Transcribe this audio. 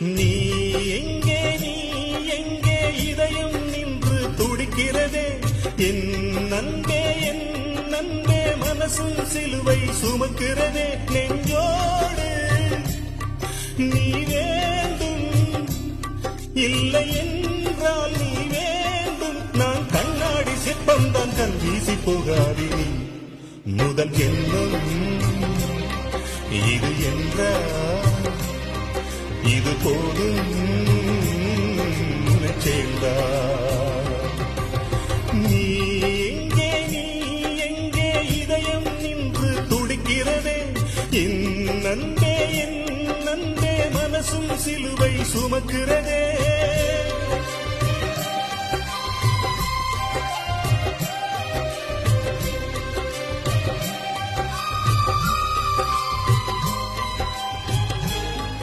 நீ எங்கே இதயம் நின்று துடிக்கிறதே என் நன்பே மனசும் சிலுவை சுமக்கிறதே நெஞ்சோடு நீ வேண்டும் இல்லை என்றால் நீ வேண்டும் நான் கண்ணாடி சிற்பந்தான் கண் வீசி போகாதே முதல் எண்ணம் இது என்றால் இது போதும் சேர்ந்தார் நீ எங்கே இதயம் நின்று துடிக்கிறதே என் நன்பே மனசும் சிலுவை சுமக்கிறதே